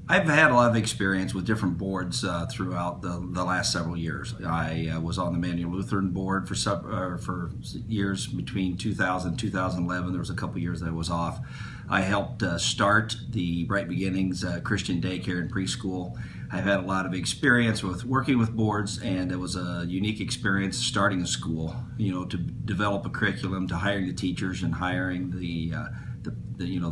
I've had a lot of experience with different boards throughout the last several years. I was on the Manual Lutheran board for years between 2000 and 2011. There was a couple years that I was off. I helped start the Bright Beginnings Christian daycare and preschool. I've had a lot of experience with working with boards, and it was a unique experience starting a school. To develop a curriculum, to hiring the teachers and hiring the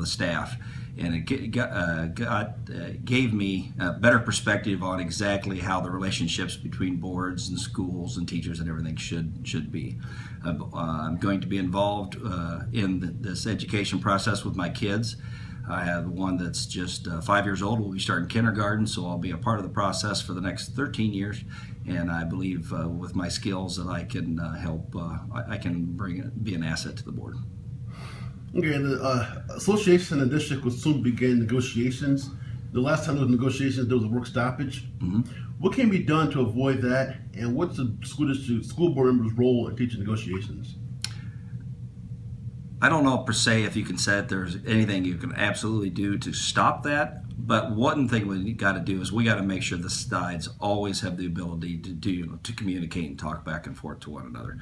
staff. And it gave me a better perspective on exactly how the relationships between boards and schools and teachers and everything should be. I'm going to be involved in this education process with my kids. I have one that's just 5 years old. We'll be starting kindergarten, so I'll be a part of the process for the next 13 years. And I believe with my skills that I can help. I can be an asset to the board. Okay, the association and district will soon begin negotiations. The last time there was negotiations, there was a work stoppage. Mm-hmm. What can be done to avoid that, and what's the school board members' role in teaching negotiations? I don't know per se if you can say that there's anything you can absolutely do to stop that, but one thing we got to do is we got to make sure the sides always have the ability to communicate and talk back and forth to one another.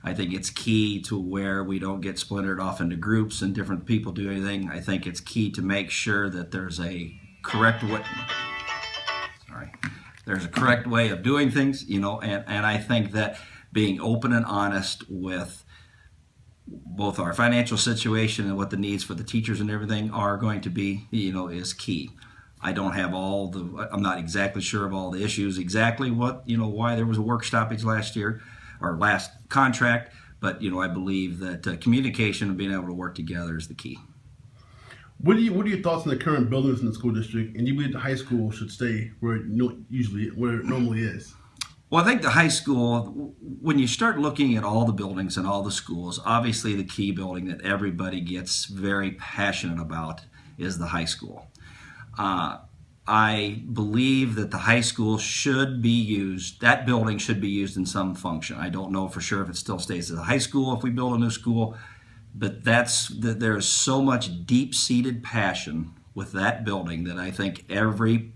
I think it's key to where we don't get splintered off into groups and different people do anything. I think it's key to make sure that there's a correct way. There's a correct way of doing things, and I think that being open and honest with both our financial situation and what the needs for the teachers and everything are going to be, is key. I don't have I'm not exactly sure of all the issues, exactly why there was a work stoppage last year, or last contract, but I believe that communication and being able to work together is the key. What are your thoughts on the current buildings in the school district, and you believe the high school should stay where it normally is? Well, I think the high school, when you start looking at all the buildings and all the schools, obviously the key building that everybody gets very passionate about is the high school. I believe that the high school should be used, that building should be used in some function. I don't know for sure if it still stays as a high school if we build a new school, but there is so much deep-seated passion with that building that I think every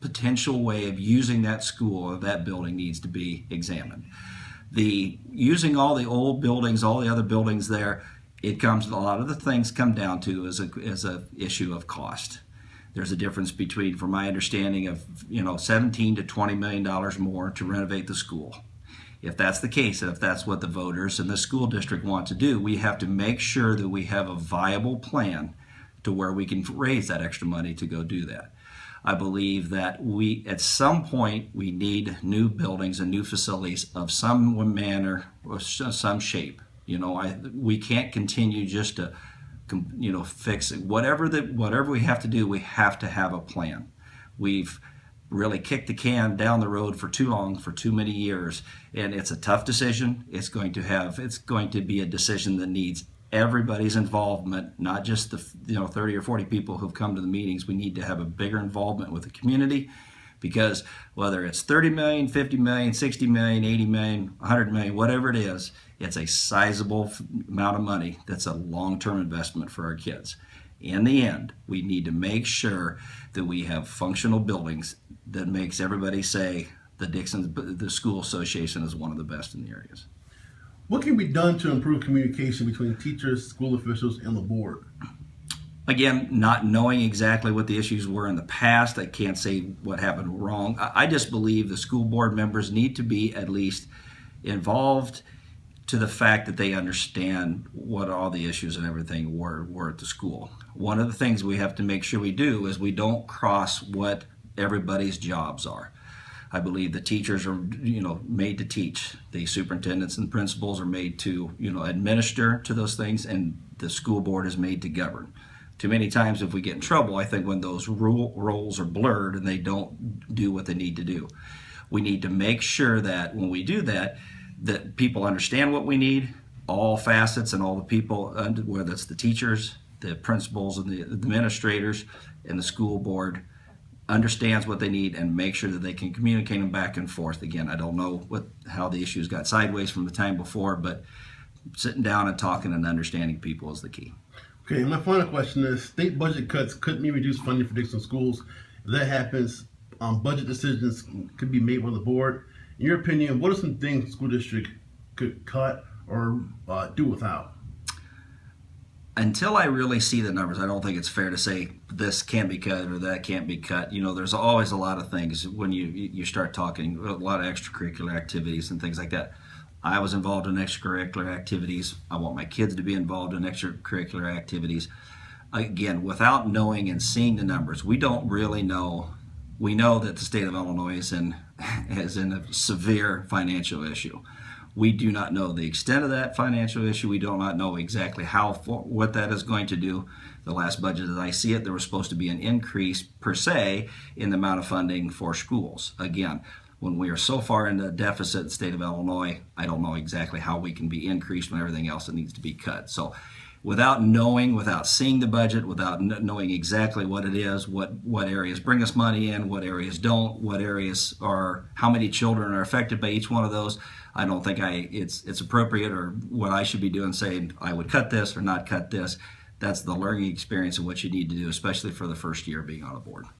potential way of using that school or that building needs to be examined. Using all the old buildings, all the other buildings there, a lot of the things come down to is a issue of cost. There's a difference between, from my understanding, of $17 to $20 million more to renovate the school. If that's the case, and if that's what the voters and the school district want to do, we have to make sure that we have a viable plan to where we can raise that extra money to go do that. I believe that at some point, we need new buildings and new facilities of some manner or some shape. We can't continue just to fix it. Whatever we have to do, we have to have a plan. We've really kicked the can down the road for too long, for too many years, and it's a tough decision. It's going to be a decision that needs everybody's involvement, not just the 30 or 40 people who've come to the meetings. We need to have a bigger involvement with the community, because whether it's 30 million, 50 million, 60 million, 80 million, 100 million, whatever it is, it's a sizable amount of money that's a long-term investment for our kids. In the end, we need to make sure that we have functional buildings that makes everybody say the school association is one of the best in the areas. What can be done to improve communication between teachers, school officials, and the board? Again, not knowing exactly what the issues were in the past, I can't say what happened wrong. I just believe the school board members need to be at least involved to the fact that they understand what all the issues and everything were at the school. One of the things we have to make sure we do is we don't cross what everybody's jobs are. I believe the teachers are, made to teach. The superintendents and principals are made to, administer to those things, and the school board is made to govern. Too many times, if we get in trouble, I think when those roles are blurred and they don't do what they need to do. We need to make sure that when we do that people understand what we need, all facets and all the people, whether it's the teachers, the principals, and the administrators, and the school board, understands what they need and make sure that they can communicate them back and forth. Again, I don't know how the issues got sideways from the time before, but sitting down and talking and understanding people is the key. Okay, and my final question is, state budget cuts could mean reduced funding for Dixon schools, If that happens, budget decisions could be made by the board. In your opinion, what are some things the school district could cut or do without? Until I really see the numbers, I don't think it's fair to say this can't be cut or that can't be cut. You know, there's always a lot of things when you start talking, a lot of extracurricular activities and things like that. I was involved in extracurricular activities. I want my kids to be involved in extracurricular activities. Again, without knowing and seeing the numbers, we don't really know. We know that the state of Illinois is in a severe financial issue. We do not know the extent of that financial issue. We do not know exactly what that is going to do. The last budget, as I see it, there was supposed to be an increase per se in the amount of funding for schools. Again, when we are so far in the deficit in the state of Illinois, I don't know exactly how we can be increased when everything else that needs to be cut. So without knowing, without seeing the budget, without knowing exactly what it is, what areas bring us money in, what areas don't, what areas are, how many children are affected by each one of those, I don't think it's appropriate or what I should be doing saying I would cut this or not cut this. That's the learning experience of what you need to do, especially for the first year of being on a board.